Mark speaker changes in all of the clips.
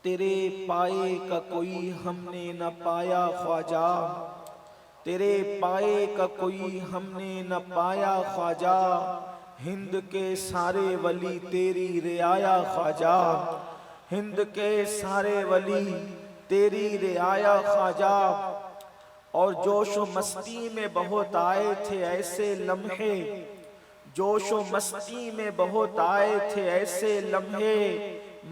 Speaker 1: تیرے پائے کا کوئی ہم نے نہ پایا خواجہ، تیرے پائے کا کوئی ہم نے نہ پایا خواجہ، ہند کے سارے ولی تیری رعایا خواجہ، ہند کے سارے ولی تیری رعایا خواجہ۔ اور جوش و مستی میں بہت آئے تھے ایسے لمحے، جوش و مستی میں بہت آئے تھے ایسے لمحے،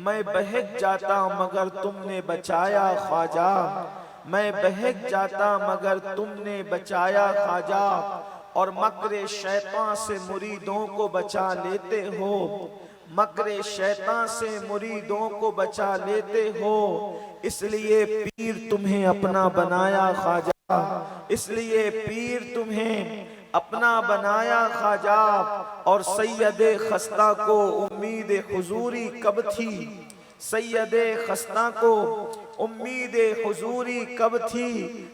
Speaker 1: میں بہک جاتا مگر تم نے بچایا خواجہ، میں بہک جاتا مگر تم نے بچایا خواجہ۔ اور مکر شیطان سے مریدوں کو بچا لیتے ہو، مکر شیطان سے مریدوں کو بچا لیتے ہو، اس لیے پیر تمہیں اپنا بنایا خواجہ، اس لیے پیر تمہیں اپنا بنایا خواجہ۔ اور سید خستہ کو امید حضوری کب تھی، سید خستہ کو امید حضوری کب تھی،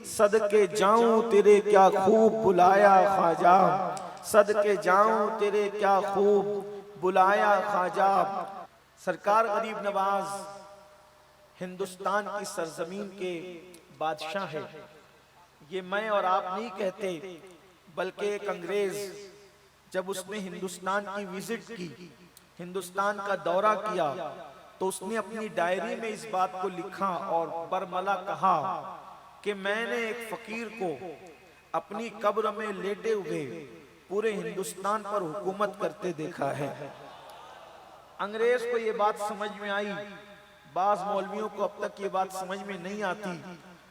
Speaker 1: صدقے جاؤں تیرے کیا خوب بلایا خواجہ، صدقے جاؤں تیرے کیا خوب بلایا خواجہ۔ سرکار غریب نواز ہندوستان کی سرزمین کے بادشاہ ہے، یہ میں اور آپ نہیں کہتے، بلکہ ایک انگریز جب اس نے ہندوستان کی وزٹ کی، ہندوستان کا دورہ کیا، تو اس نے اپنی ڈائری میں اس بات کو لکھا اور برملا کہا کہ میں نے ایک فقیر کو اپنی قبر میں لیٹے ہوئے پورے ہندوستان پر حکومت کرتے دیکھا ہے۔ انگریز کو یہ بات سمجھ میں آئی، بعض مولویوں کو اب تک یہ بات سمجھ میں نہیں آتی،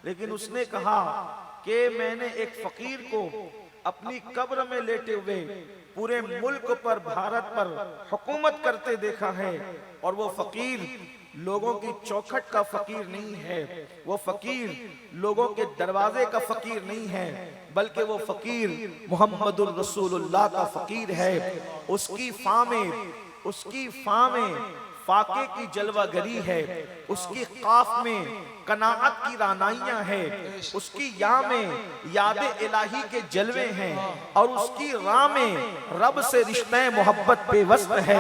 Speaker 1: لیکن اس نے کہا کہ میں نے ایک فقیر کو اپنی قبر میں لیٹے ہوئے پورے ملک پر، بھارت پر حکومت کرتے دیکھا ہے، اور وہ فقیر لوگوں کی چوکھٹ کا فقیر نہیں ہے، وہ فقیر لوگوں کے دروازے کا فقیر نہیں ہے، بلکہ وہ فقیر محمد الرسول اللہ کا فقیر ہے۔ اس کی فاں میں فاقے کی جلوہ گری ہے، اس کی قاف میں قناعت کی رانائیاں ہیں، اس کی یا میں یاد الہی کے جلوے ہیں، اور اس کی راہ میں رب سے رشتہ محبت بے وصف ہے۔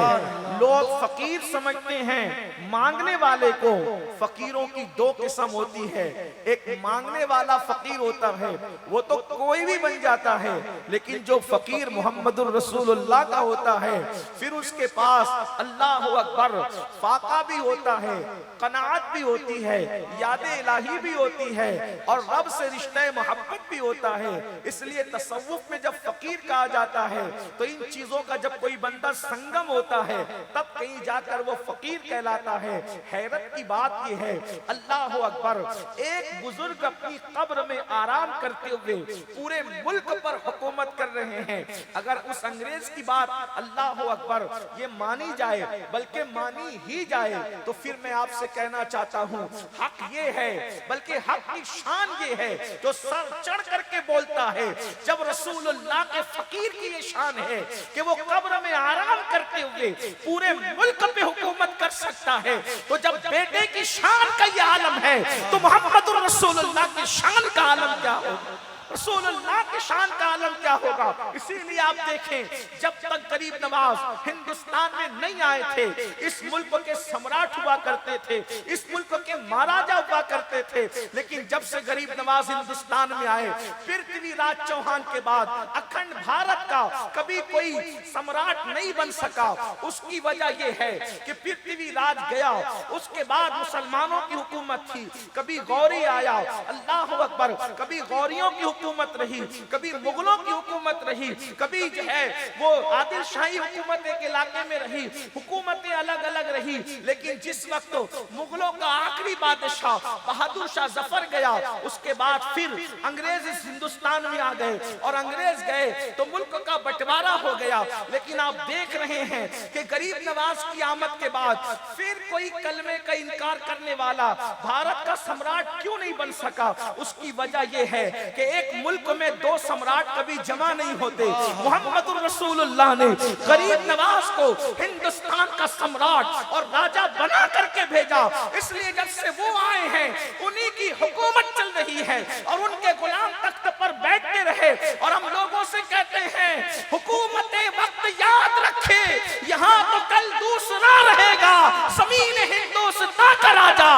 Speaker 1: لوگ فقیر سمجھتے ہیں مانگنے والے کو، فقیروں کی دو قسم ہوتی ہے، ایک مانگنے والا فقیر ہوتا ہے، وہ تو کوئی بھی بن جاتا ہے، لیکن جو فقیر محمد الرسول اللہ کا ہوتا ہے، پھر اس کے پاس اللہ اکبر فاقہ بھی ہوتا ہے، قناعت بھی ہوتی ہے، یاد الہی بھی ہوتی ہے، اور رب سے رشتہ محبت بھی ہوتا ہے۔ اس لیے تصوف میں جب فقیر کہا جاتا ہے تو ان چیزوں کا جب کوئی بندہ سنگم ہوتا ہے تب کہیں جا کر وہ فقیر کہلاتا ہے۔ حیرت کی بات یہ ہے، اللہ اکبر، ایک بزرگ اپنی قبر میں آرام کرتے ہوئے پورے ملک پر حکومت کر رہے ہیں۔ اگر اس انگریز کی بات اللہ اکبر یہ مانی جائے، بلکہ مانی ہی جائے، تو پھر میں آپ سے کہنا چاہتا ہوں حق یہ ہے، بلکہ حق کی شان یہ ہے جو سر چڑھ کر کے بولتا ہے۔ جب رسول اللہ کے فقیر کی یہ شان ہے کہ وہ قبر میں آرام کرتے ہوئے پورے ملک پہ حکومت کر سکتا ہے، تو جب بیٹے کی شان کا یہ عالم ہے تو محمد الرسول اللہ کی شان کا عالم کیا ہوگا، رسول اللہ کی شان کا عالم کیا ہوگا۔ اسی لیے آپ دیکھیں جب تک غریب نواز ہندوستان میں نہیں آئے تھے، اس ملک کے سمراٹ ہوا کرتے تھے، اس ملک کے مہاراجا ہوا کرتے تھے، لیکن جب سے غریب نواز ہندوستان میں آئے، پرتھوی راج چوہان کے بعد اکھنڈ بھارت کا کبھی کوئی سمراٹ نہیں بن سکا۔ اس کی وجہ یہ ہے کہ پرتھوی راج گیا، اس کے بعد مسلمانوں کی حکومت تھی، کبھی غوری آیا، اللہ اکبر، کبھی غوریوں کی حکومت رہی، کبھی مغلوں کی حکومت رہی، کبھی جو ہے وہ عادل شاہی حکومت ایک علاقے میں رہی، حکومتیں الگ الگ رہی، لیکن جس وقت مغلوں کا آخری بادشاہ بہادر شاہ ظفر گیا، اس کے بعد پھر انگریز اس ہندوستان میں آ گئے، اور انگریز گئے تو ملک کا بٹوارا ہو گیا۔ لیکن آپ دیکھ رہے ہیں کہ غریب نواز کی آمد کے بعد پھر کوئی کلمے کا انکار کرنے والا بھارت کا سمراٹ کیوں نہیں بن سکا؟ اس کی وجہ یہ ہے کہ ایک ملک میں دو سمراٹ کبھی جمع نہیں ہوتے۔ محمد الرسول اللہ نے غریب نواز کو ہندوستان کا سمراٹ اور راجہ بنا کر کے بھیجا، اس لیے جب سے وہ آئے ہیں انہی کی حکومت چل رہی ہے، اور ان کے غلام تخت پر بیٹھتے رہے، اور ہم لوگوں سے کہتے ہیں حکومت وقت یاد رکھے، یہاں تو کل دوسرا رہے گا، زمین ہندوستان کا راجہ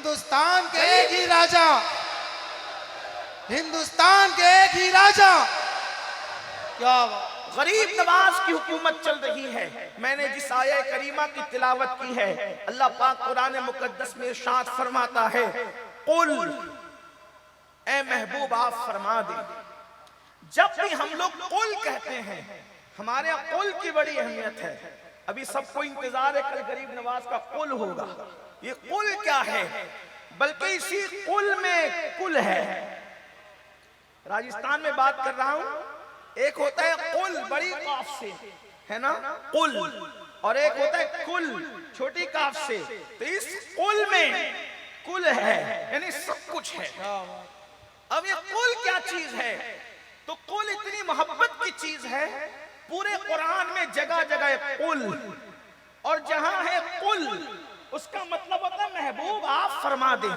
Speaker 2: ہندوستان کے ایک ہی راجا، ہندوستان کے ایک ہی راجا. کیا
Speaker 1: غریب نواز کی حکومت چل رہی ہے. میں نے جس آیہ کریمہ کی تلاوت کی ہے، اللہ پاک قرآن مقدس میں ارشاد فرماتا ہے، قل، اے محبوب آپ فرما دیں. جب بھی ہم لوگ قل کہتے ہیں، ہمارے یہاں قل کی بڑی اہمیت ہے. ابھی سب کو انتظار ہے کل غریب نواز کا قل ہوگا. یہ قل کیا ہے؟ بلکہ اسی قل میں کل ہے. راجستھان میں بات کر رہا ہوں. ایک ہوتا ہے قل بڑی قاف سے، ہے نا، قل، اور ایک ہوتا ہے کل چھوٹی قاف سے. تو اس قل میں کل ہے، یعنی سب کچھ ہے. اب یہ قل کیا چیز ہے؟ تو قل اتنی محبت کی چیز ہے. پورے قرآن میں جگہ جگہ قل، اور جہاں ہے قل اس کا مطلب ہوتا ہے محبوب آپ فرما دیں.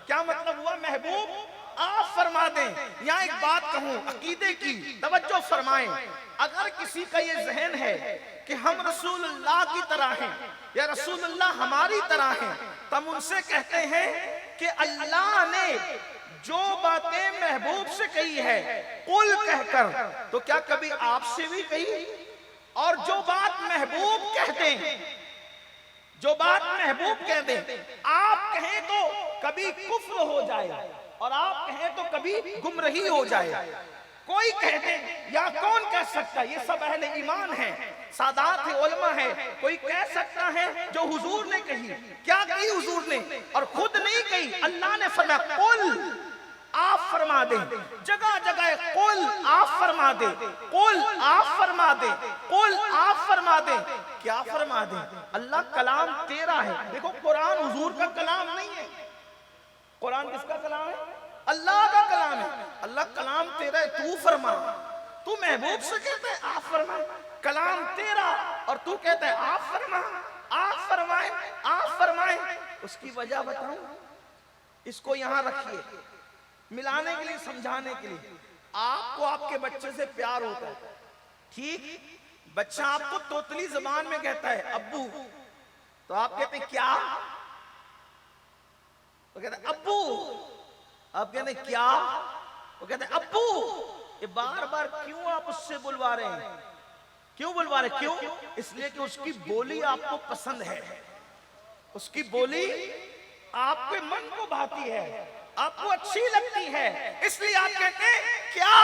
Speaker 1: کیا مطلب ہوا؟ محبوب آپ فرما دیں. یہاں ایک بات کہوں عقیدے کی، توجہ فرمائیں. اگر کسی کا یہ ذہن ہے کہ ہم رسول اللہ کی طرح ہیں یا رسول اللہ ہماری طرح ہیں، تو ہم ان سے کہتے ہیں کہ اللہ نے جو باتیں محبوب سے کہی ہے قل کہہ کر، تو کیا کبھی آپ سے بھی کہی؟ اور جو بات محبوب کہتے ہیں، جو بات محبوب کہہ دیں، آپ کہیں تو کبھی کفر ہو جائے اور آپ کہیں تو کبھی گمراہی ہو جائے. کوئی کہہ دے یا کون کہہ سکتا؟ یہ سب اہل ایمان ہیں، سادات علماء ہیں. کوئی کہہ سکتا ہے جو حضور نے کہی. کیا کہی حضور نے؟ اور خود نہیں کہی، اللہ نے فرمایا قل آپ فرما دیں. جگہ جگہ قل آپ فرما دیں، قل آپ فرما دیں، قل آپ فرما دیں. کیا فرما دیں؟ اللہ کلام تیرا ہے. دیکھو قرآن حضور کا کلام نہیں ہے. قرآن کس کا کلام ہے؟ اللہ کا کلام ہے. اللہ کلام تیرا ہے، تو فرما. تو محبوب سے کہتا ہے آپ فرما. کلام تیرا اور تو کہتا ہے آپ فرما. آپ فرمائیں، آپ فرمائیں. اس کی وجہ بتاؤں؟ اس کو یہاں رکھیے، ملانے کے لیے، سمجھانے کے لیے. آپ کو آپ کے بچے سے پیار ہوتا ہے، ٹھیک؟ بچہ آپ کو توتلی زبان میں کہتا ہے ابو، تو آپ کہتے ہیں کیا؟ وہ کہتے ہیں ابو. آپ کہتے ہیں کیا؟ وہ کہتے ہیں ابو. یہ بار بار کیوں آپ اس سے بلوا رہے ہیں؟ کیوں بلوا رہے ہیں؟ کیوں؟ اس لیے کہ اس کی بولی آپ کو پسند ہے، اس کی بولی آپ کے من کو بھاتی ہے، آپ کو اچھی لگتی ہے. اس لیے آپ کہتے ہیں کیا؟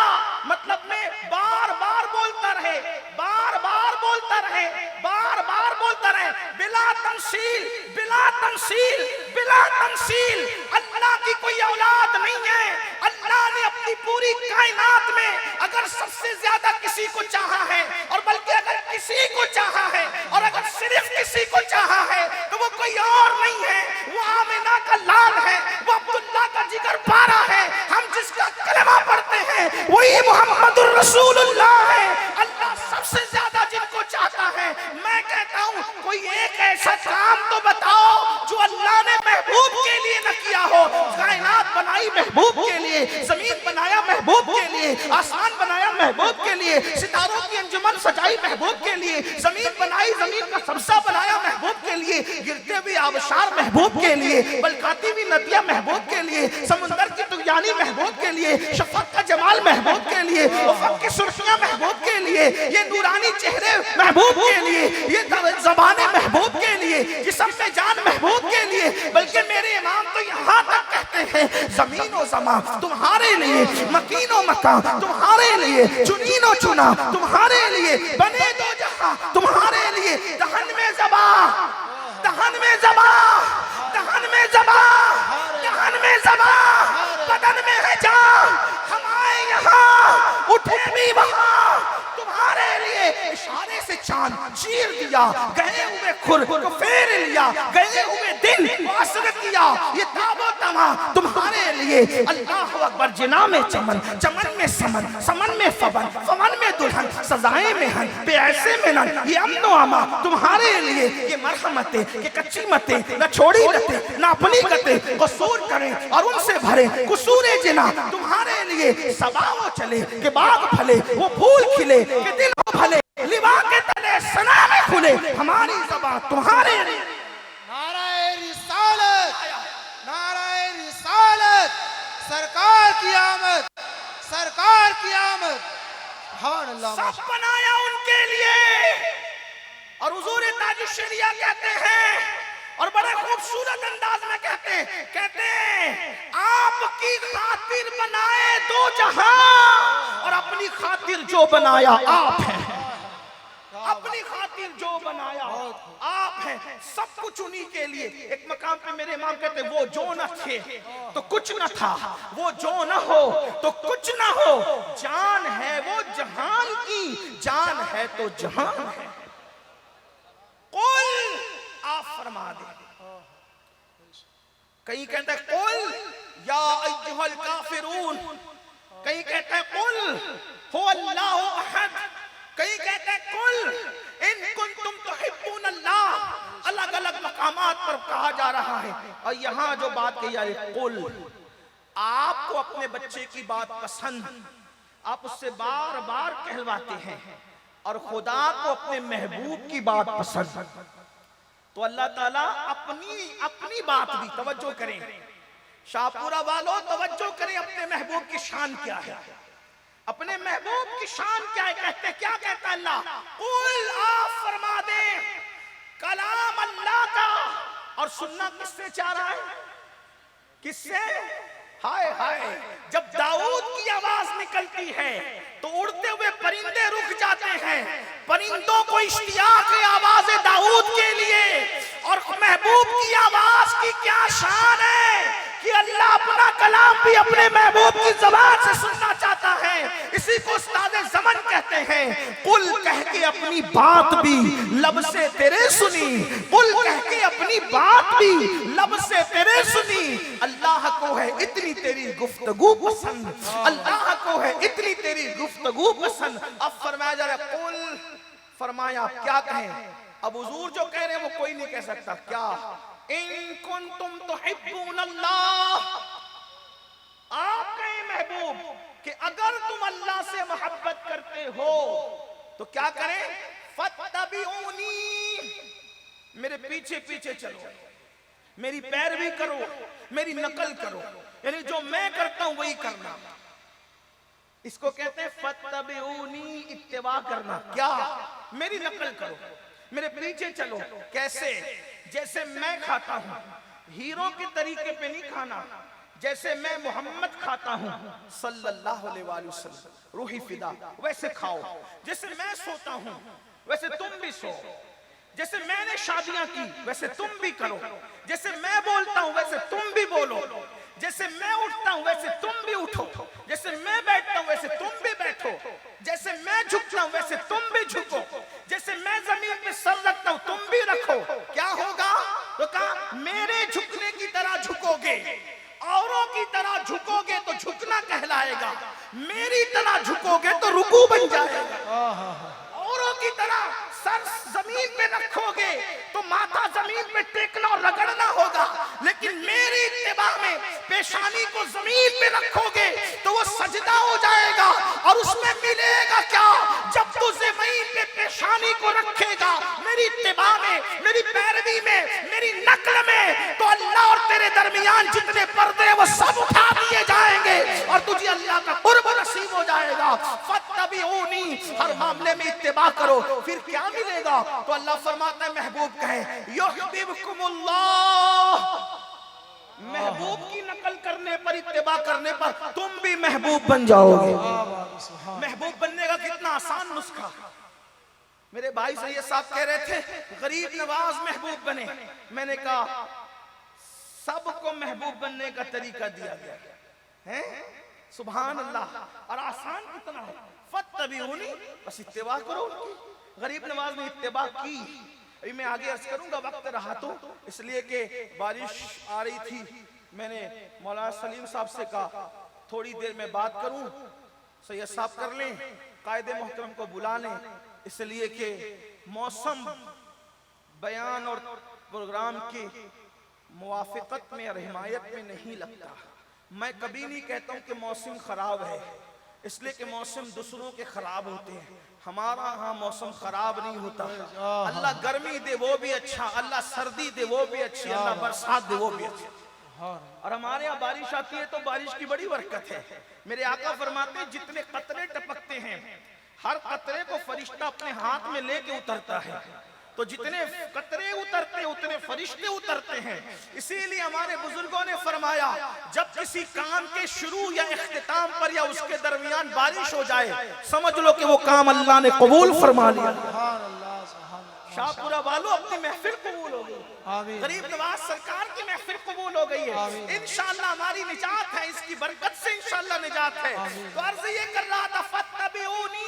Speaker 1: مطلب میں بار بار بولتا رہے، بار بار بولتا رہے، بار بار بولتا رہے، بلا تمثیل، بلا تمثیل، بلا تمثیل. اللہ کی کوئی اولاد نہیں ہے. اللہ نے اپنی پوری کائنات میں اگر سب سے زیادہ کسی کو چاہا ہے، اور بلکہ اگر کسی کو چاہا ہے، اور اگر صرف کسی کو چاہا ہے، تو وہ کوئی اور نہیں ہے، وہ آمنہ کا لال ہے، وہ عبداللہ کا جگر پارا ہے. ہم جس کا کلمہ پڑھتے ہیں وہی محمد الرسول اللہ ہے. اللہ سب سے زیادہ جن کو چاہتا ہے. میں کہتا ہوں کوئی ایک ایسا کام تو بتاؤ جو اللہ نے محبوب کے لیے نہ کیا ہو. کائنات بنائی محبوب کے لیے، زمین بنایا محبوب کے لیے، آسمان بنایا محبوب کے لیے، ستاروں کی انجمن سجائی محبوب کے لیے، زمین بنائی، زمین کا سبزہ بنایا محبوب کے لیے، گرتے ہوئے آبشار محبوب کے لیے، بلکاتی ہوئی ندیاں محبوب کے لیے، سمندر کی طغیانی محبوب کے لیے، شفق کا جمال محبوب کے لیے، افق کی سرخیاں محبوب کے لیے، یہ نورانی چہرے محبوب کے لیے، یہ زبانیں محبوب کے لیے، جسم میں جان محبوب کے لیے. بلکہ میرے امام تو یہاں تک کہتے ہیں زمین و زمان تمہارے لیے، مکین و مکان تمہارے لیے، چنین و چنا تمہارے لیے، بنے دو جہاں تمہارے لیے. دہن میں زباں، دہن میں زباں، دہن میں زباں، دہن میں زباں، بدن میں ہے جان. ہم آئے یہاں، اٹھے بھی وہاں تمہارے لیے. اشارے سے چاند چیر دیا، گئے ہوئے کھر کو پھیر لیا، گئے ہوئے دن کو اثر کیا. یہ تاب و تما تمہارے لیے. اللہ اکبر. جنا میں چمن، چمن میں سمن، سمن میں فبن، فمن میں دلہن، سزائیں میں ہن، بے ایسے میں نن. یہ امن و اما تمہارے لیے. یہ مرحمتیں کہ کچی متیں نہ چھوڑی لتیں نہ اپنی کتیں، قصور کریں اور ان سے بھریں قصور جنا تمہارے لیے. صبا وہ چلے کہ باغ پھلے، وہ پھول کھلے کہ دل ہو بھلے، لوا کے تلے سنا میں کھلے. ہماری زبان تمہارے لیے.
Speaker 2: نعرہ رسالت، نعرہ سرکار کی آمد، سرکار کی آمد. سبحان اللہ.
Speaker 1: سب بنایا ان کے لیے. اور حضور تاج الشریعہ کہتے ہیں اور بڑے خوبصورت انداز میں کہتے ہیں آپ کی خاطر بنائے دو جہاں اور اپنی خاطر جو بنایا آپ ہیں. اپنی خاطر جو بنایا آپ ہیں. سب کچھ انہی کے لیے. ایک مقام پہ میرے امام کہتے ہیں وہ جو نہ تھے تو کچھ نہ تھا، وہ جو نہ ہو تو کچھ نہ ہو. جان ہے وہ جہان کی، جان ہے تو جہان ہے. قل آپ فرما دیں. کہیں کہتا ہے قل یا ایھا الکافرون، کہیں کہتا ہے قل هو اللہ احد، کہیں کہتا ہے قل ان کنتم تحبون اللہ. الگ الگ مقامات پر کہا جا رہا ہے. اور یہاں جو بات کہی جا رہی ہے قل، آپ کو اپنے بچے کی بات پسند، آپ اس سے بار بار کہلواتے ہیں، اور خدا کو اپنے محبوب کی بات پسند. تو اللہ تعالیٰ اپنی بات بھی توجہ کریں. شاہ پورہ والوں توجہ کریں، اپنے محبوب کی شان کیا ہے، اپنے محبوب کی شان کیا ہے. کیا کہتا ہے اللہ؟ قل آپ فرما دیں کلام اللہ کا. اور سننا کس سے چاہ رہا ہے؟ کس سے؟ ہائے ہائے، جب داؤد کی آواز نکلتی ہے تو اڑتے ہوئے پرندے رک جاتے ہیں. پرندوں کو اشتیاق ہے آواز داؤد کے لیے. اور محبوب کی آواز کی کیا شان ہے کہ اللہ اپنا کلام بھی اپنے محبوب کی زبان سے سننا چاہتا ہے. اسی کو استاد زمن کہتے ہیں قل کہہ کے اپنی بات بھی لب سے تیرے سنی، قل کہہ کے اپنی بات بھی لب سے تیرے سنی. اللہ کو ہے اتنی تیری گفتگو پسند، اللہ کو ہے اتنی تیری گفتگو پسند. اب فرمایا جا رہا ہے قل، فرمایا کیا کہیں؟ اب حضور جو کہہ رہے ہیں وہ کوئی نہیں کہہ سکتا. کیا؟ ان کنتم تحبون اللہ. آپ کہیں محبوب کہ اگر تم اللہ سے محبت کرتے ہو تو کیا کریں؟ فاتبعونی، میرے پیچھے پیچھے چلو، میری پیروی کرو، میری نقل کرو. یعنی جو میں کرتا ہوں وہی کرنا. اس کو کہتے ہیں فاتبعونی، اتباع کرنا. کیا؟ میری نقل کرو، میرے پیچھے چلو. کیسے؟ جیسے میں کھاتا ہوں، ہیروں کے طریقے پہ نہیں کھانا. جیسے میں محمد کھاتا ہوں صلی اللہ علیہ وآلہ وسلم، روحی فدا، ویسے کھاؤ. جیسے میں سوتا ہوں ویسے تم بھی سو. جیسے میں نے شادیاں کی ویسے تم بھی کرو. جیسے میں بولتا ہوں ویسے تم بھی بولو. جیسے میں اٹھتا ہوں ویسے تم بھی اٹھو. جیسے میں بیٹھتا ہوں ویسے تم بھی بیٹھو. جیسے میں جھکتا ہوں ویسے تم بھی جھکو. جیسے میں زمین پہ سر رکھتا ہوں تم بھی رکھو. کیا ہوگا؟ تو کہا میرے جھکنے کی طرح جھکو گے، اوروں کی طرح جھکو گے تو جھکنا کہلائے گا، میری طرح جھکو گے تو رکوع بن جائے گا. اوروں کی طرح سر زمین پہ رکھو گے تو ماتھا زمین پہ ٹیکنا اور رگڑنا ہوگا. لیکن میری اتباع میں پیشانی کو زمین پہ رکھو گے تو وہ سجدہ ہو جائے گا. اور اس میں ملے گا کیا؟ جب تو زمین پہ پیشانی کو رکھے گا میری اتباع میں، میری پیروی میں، میری نقل میں، تو اللہ اور تیرے درمیان جتنے پردے وہ سب اٹھا دیے جائیں گے اور تجھے اللہ کا قرب نصیب ہو جائے گا. فاتبعونی، ہر معاملے میں اتباع کرو. پھر کیا ملے گا؟ تو اللہ فرماتا ہے محبوب کہے یحببکم اللہ. محبوب کی نقل کرنے پر، اتباع کرنے پر تم بھی محبوب بن جاؤ گے. محبوب بننے کا کتنا آسان نسخہ. میرے بھائی سید صاحب کہہ رہے تھے غریب نواز محبوب بنے. میں نے کہا سب کو محبوب بننے کا طریقہ دیا گیا ہے. سبحان اللہ. اور آسان کتنا ہے. فاتبعونی، بس اتباع کرو. غریب نواز نے اتباع کی. ابھی میں آگے عرض کروں گا، وقت رہا تو اس لیے کہ بارش آ رہی تھی. میں نے مولانا سلیم صاحب سے کہا تھوڑی دیر میں بات کروں، سید صاحب کر لیں، قائد محترم کو بلا لیں، اس لیے کہ موسم بیان اور پروگرام کی موافقت میں اور حمایت میں نہیں لگتا. میں کبھی نہیں کہتا ہوں کہ موسم خراب ہے، اس لیے کہ موسم دوسروں کے خراب ہوتے ہیں. ہمارا ہاں موسم خراب نہیں ہوتا. اللہ گرمی دے وہ بھی اچھا، اللہ سردی دے وہ بھی اچھی، اللہ برسات دے وہ بھی اچھا. اور ہمارے یہاں بارش آتی ہے تو بارش کی بڑی برکت ہے. میرے آقا فرماتے ہیں جتنے قطرے ٹپکتے ہیں ہر قطرے کو فرشتہ اپنے ہاتھ میں لے کے اترتا ہے. تو جتنے قطرے اترتے اتنے فرشتے اترتے ہیں. اسی لیے ہمارے بزرگوں نے فرمایا جب کسی کام کے شروع یا اختتام پر یا اس کے درمیان بارش ہو جائے سمجھ لو کہ وہ کام اللہ نے قبول فرما لیا. شاہ پورہ والوں اپنی محفل قبول ہو گئی. غریب نواز سرکار کی محفل قبول ہو گئی ہے. انشاءاللہ ہماری نجات ہے, اس کی برکت سے انشاءاللہ نجات ہے. تو عرض یہ کر رہا تھا فاتبعونی,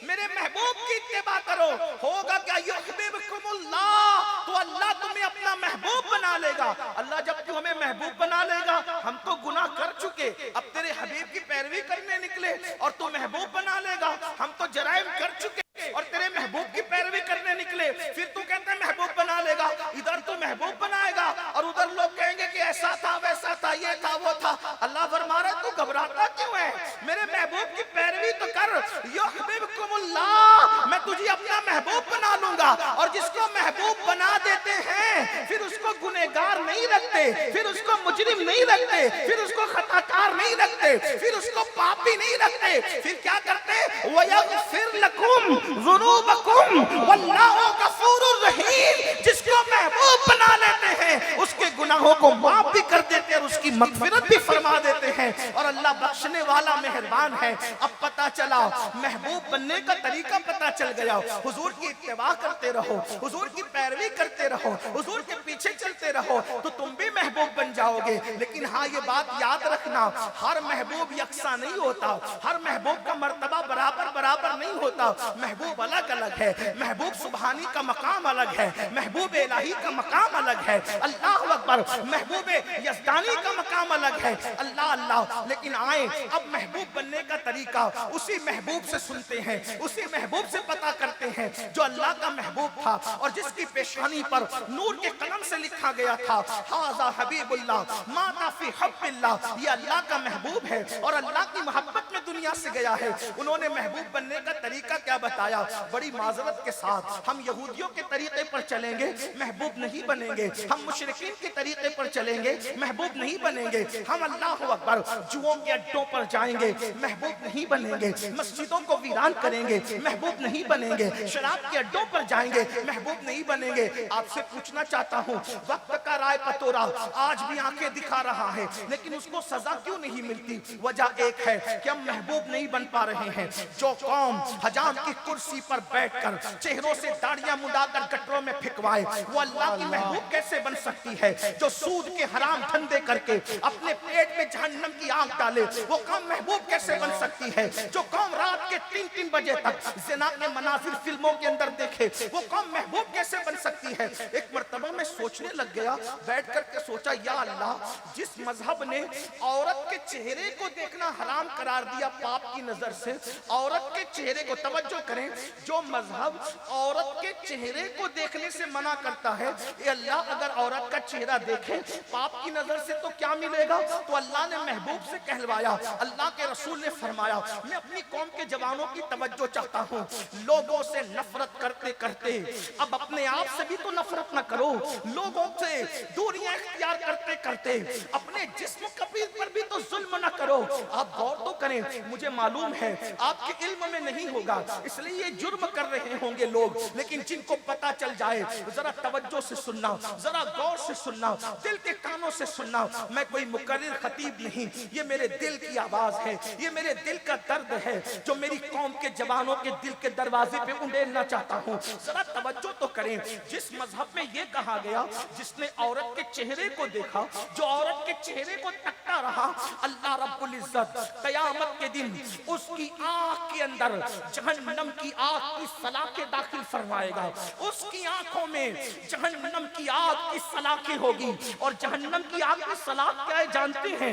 Speaker 1: میرے محبوب کی اتباع کرو. ہوگا کیا یحببکم اللہ, تو اللہ تمہیں اپنا محبوب بنا لے گا. اللہ جب تو ہمیں محبوب بنا لے گا, ہم تو گناہ کر چکے, اب تیرے حبیب کی پیروی کرنے نکلے اور تو محبوب بنا لے گا. ہم تو جرائم کر چکے اور تیرے محبوب کی پیروی کرنے نکلے, پھر تو کہتے ہیں محبوب بنا لے گا. ادھر تو محبوب بنائے گا اور ادھر لوگ کہیں گے کہ ایسا تھا ویسا تھا یہ تھا وہ تھا. اللہ فرما رہا ہے تو گھبراتا کیوں ہے, میرے محبوب کی پیروی تو کر. یحببکم اللہ, میں تجھے اپنا محبوب بنا لوں گا. اور جس کو محبوب بنا دیتے ہیں پھر اس کو گنہگار نہیں رکھتے, پھر اس کو مجرم نہیں رکھتے, پھر اس کو خطاکار نہیں رکھتے, پھر اس کو پاپی نہیں رکھتے. پھر کیا کرتے, وَيَغْفِرْ لَكُمْ ذُنُوبَكُمْ وَاللَّهُ غَفُورٌ رَحِيمٌ. جس کو محبوب بنا لیتے ہیں اس کے گناہوں کو معاف بھی کر دیتے ہیں اور اس کی مغفرت بھی فرما دیتے ہیں. اور اللہ بخشنے والا مہربان ہے. اب پتا چلا, محبوب بننے کا طریقہ پتا چل گیا. حضور کی اتباع کرتے رہو, حضور کی پیروی کرتے رہو, حضور کے پیچھے چلتے رہو تو تم بھی محبوب بن جاؤ گے. لیکن ہاں یہ بات یاد رکھنا, ہر محبوب یکساں نہیں ہوتا, ہر محبوب کا مرتبہ برابر نہیں ہوتا. محبوب الگ الگ ہے. محبوب سبحانی کا مقام الگ ہے, محبوب الہی کا مقام الگ ہے. اللہ اکبر. محبوب یزدانی کا مقام الگ ہے. اللہ اللہ. لیکن آئیں اب محبوب بننے کا طریقہ اسی محبوب سے سنتے ہیں, اسی محبوب سے پتا کرتے ہیں جو اللہ کا محبوب تھا اور جس کی پیشانی پر نور کے قلم سے لکھا گیا تھا ھذا حبیب اللہ مات فی حب اللہ. یہ اللہ کا محبوب ہے اور اللہ کی محبت میں دنیا سے گیا ہے. انہوں نے محبوب بننے کا طریقہ کیا بتایا. بڑی معذرت کے ساتھ ہم یہودیوں کے طریقے پر چلیں گے محبوب نہیں بنیں گے, ہم مشرکین کے طریقے پر چلیں گے محبوب نہیں بنیں گے, ہم اللہ اکبر جوؤں کے اڈوں پر جائیں گے محبوب نہیں بنیں گے, مسجدوں کو ویران کریں گے محبوب نہیں بنیں گے, شراب کے اڈوں پر جائیں گے محبوب نہیں بنیں گے. آپ سے پوچھنا چاہتا ہوں, وقت کا رائے پتورا آج بھی آنکھیں دکھا رہا ہے لیکن اس کو سزا کیوں نہیں ملتی. وجہ ایک ہے کہ ہم محبوب نہیں بن پا رہے ہیں. جو قوم حجام کی کرسی پر بیٹھ کر چہروں سے داڑیاں مڈا کر گٹروں میں پھینکوائے وہ اللہ کی محبوب کیسے بن سکتی ہے. جو سود کے حرام دھندے کر کے اپنے پیٹ میں جہنم کی آگ ڈالے وہ قوم محبوب کیسے بن سکتی ہے. جو قوم رات کے 3 بجے تک زنا کے مناظر فلموں کے اندر دیکھے وہ قوم محبوب کیسے بن سکتی ہے. ایک مرتبہ میں سوچنے لگ گیا, بیٹھ کر کے سوچا یا اللہ, جس مذہب نے عورت کے چہرے کو دیکھنا حرام قرار دیا پاپ کی نظر سے, عورت کے چہرے کو توجہ کریں, جو مذہب عورت کے چہرے کو دیکھنے سے منع کرتا ہے, اے اللہ اگر عورت کا چہرہ دیکھے پاپ کی نظر سے تو کیا ملے گا. تو اللہ نے محبوب سے کہلوایا, اللہ کے رسول نے فرمایا میں اپنی قوم کے جوانوں کی توجہ چاہتا ہوں, لوگوں سے نفرت کرتے کرتے اب اپنے آپ سے بھی تو نفرت نہ کرو, لوگوں سے دوریاں اختیار کرتے کرتے اپنے جسم کبیر پر بھی تو ظلم نہ کرو. آپ غور تو کریں, مجھے معلوم ہے آپ کے علم میں نہیں ہوگا اس لیے یہ جرم کر رہے ہوں گے لوگ, لیکن جن کو پتا چل جائے ذرا توجہ سے سننا, ذرا غور سے سننا, دل کے کانوں سے سننا. میں کوئی مقرر خطیب نہیں, یہ میرے دل کی آواز ہے, یہ میرے دل کا درد ہے جو میری قوم کے جوانوں کے دل کے دروازے پہ انڈیلنا چاہتا ہوں. ذرا توجہ تو کریں. جس مذہب میں یہ کہا گیا جس نے عورت کے چہرے کو دیکھا, جو عورت کے چہرے کو تکتا رہا, اللہ رب العزت قیامت کے دن اس کی آنکھ کے اندر جہنم کی آگ کی سلاخیں داخل فرمائے گا. اس کی آنکھوں میں جہنم کی آگ کی سلاخیں ہوگی. اور جہنم کی آگ کی سلاخ کیا ہے جانتے ہیں؟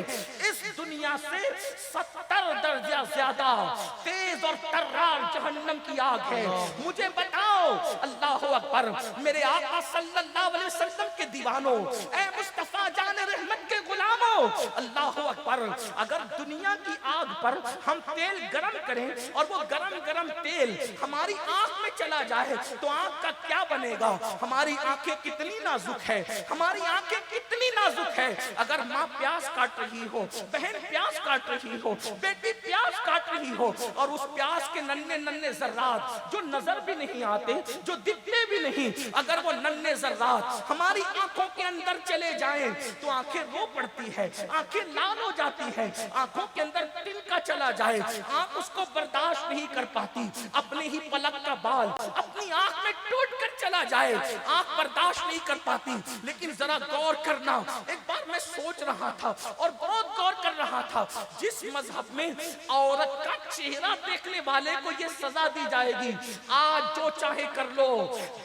Speaker 1: اس دنیا سے 70 درجہ زیادہ تیز اور ترار جہنم کی آگ ہے. مجھے بتاؤ, اللہ اکبر, میرے آقا صلی اللہ علیہ وسلم کے دیوانوں, اے مصطفیٰ جان رحمت کے غلاموں,
Speaker 3: اللہ اکبر، اگر دنیا کی آگ پر ہم تیل گرم کریں اور وہ گرم گرم تیل ہماری آنکھ میں چلا جائے تو آنکھ کا کیا بنے گا؟ ہماری آنکھیں کتنی نازک ہے، ہماری آنکھیں کتنی نازک ہے۔ اگر ماں پیاس کاٹ رہی ہو، بہن پیاس کاٹ رہی ہو، بیٹی پیاس کاٹ رہی ہو، اور اس پیاس کے ننھے ننھے ذرات جو نظر بھی نہیں آتے، جو دکھتے بھی نہیں، اگر وہ ننھے ذرات ہماری آنکھوں کے اندر چلے جائیں تو آنکھیں رو پڑتی ہے، آنکھیں لال ہو جاتی ہے، آنکھوں کے اندر تنکا چلا جائے، آنکھ اس کو برداشت نہیں کر پاتی، اپنے ہی پلک کا بال اپنی آنکھ میں ٹوٹ کر چلا جائے، آنکھ برداشت نہیں کر پاتی۔ لیکن ذرا غور کرنا، ایک بار میں سوچ رہا تھا اور بہت غور کر رہا تھا، جس مذہب میں عورت کا چہرہ دیکھنے والے کو یہ سزا دی جائے گی، آج جو چاہے کر لو،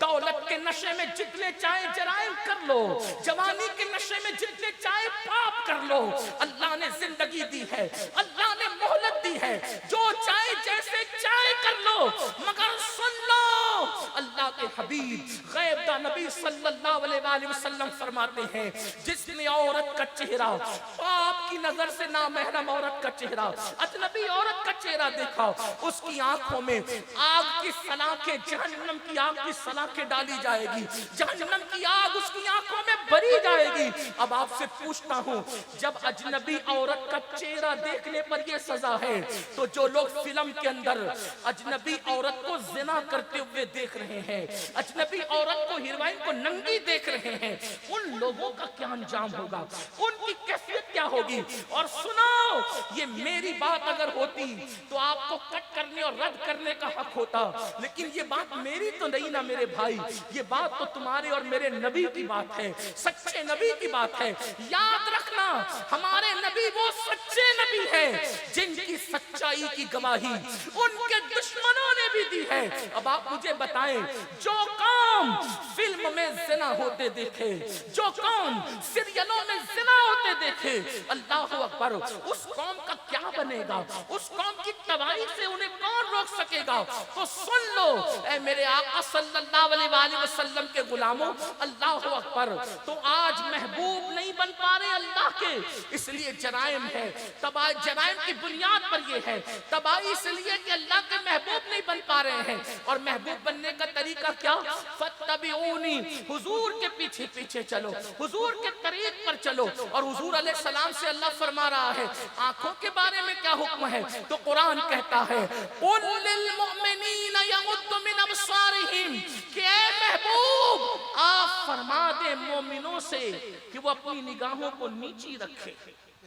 Speaker 3: دولت کے نشے میں جتنے چاہے جرائم کر لو، جوانی کے نشے میں جتنے چاہے پاپ کر لو، اللہ نے زندگی دی ہے، اللہ نے مہلت دی ہے، جو چاہے جیسے چاہے کر لو، مگر سن لو، اللہ کے حبیب غیب دا نبی صلی اللہ علیہ وآلہ وسلم فرماتے ہیں، جس نے عورت کا چہرہ، پاپ کی نظر سے نامحرم عورت کا چہرہ، اجنبی عورت کا چہرہ دیکھا، اس کی آنکھوں میں آگ کی سلاخیں، جہنم کی آگ کی سلاخیں ڈالی جائے گی، جہنم کی آگ اس کی آنکھوں میں بری جائے گی۔ اب آپ سے پوچھتا ہوں، جب اجنبی عورت کا چہرہ دیکھنے پر یہ سزا ہے تو جو لوگ فلم کے اندر اجنبی عورت کو زنا کرتے ہوئے دیکھ رہے ہیں، اجنبی عورت کو، ہیروئن کو ننگی دیکھ رہے ہیں، ان لوگوں کا کیا انجام ہوگا، ان کی کیفیت کیا ہوگی؟ اور سنو، یہ میری بات اگر ہوتی تو آپ کو کٹ کرنے اور رد کرنے کا حق ہوتا، لیکن یہ بات میری تو نہیں نا میرے بھائی، یہ بات تو تمہارے اور میرے نبی کی بات ہے، سچے نبی کی بات ہے۔ یاد رکھنا، ہمارے نبی وہ سچے نبی ہیں جن کی سچائی کی گواہی ان کے دشمنوں نے بھی دی ہے۔ اب آپ مجھے بتائیں، جو قوم فلم میں زنا ہوتے دیکھے، جو قوم سیریلوں میں زنا ہوتے دیکھے، اللہ اکبر، اس قوم کا کیا بنے گا؟ اس قوم کی تباہی سے انہیں کون روک سکے گا؟ تو سن لو اے میرے آقا صلی اللہ علیہ وآلہ وسلم کے غلاموں، اللہ اکبر، تو آج محبوب نہیں بن پا رہے اللہ کے، اس لیے جرائم ہے، جرائم کی بنیاد پر یہ ہے، تباہی اس لیے کہ اللہ کے محبوب نہیں بن پا رہے ہیں، اور محبوب بننے کا طریقہ کیا؟ فَاتَّبِعُونِی، حضور کے پیچھے پیچھے چلو، حضور کے طریق پر چلو۔ اور حضور علیہ السلام سے اللہ فرما رہا ہے، آنکھوں کے بارے میں کیا حکم ہے؟ تو قرآن کہتا ہے قُلْ لِلْمُؤْمِنِينَ يَغُضُّ مِنْ أَبْصَارِهِمْ، کہ اے محبوب آپ فرما دے مومنوں سے کہ وہ اپنی نگاہوں کو نیچی رکھے۔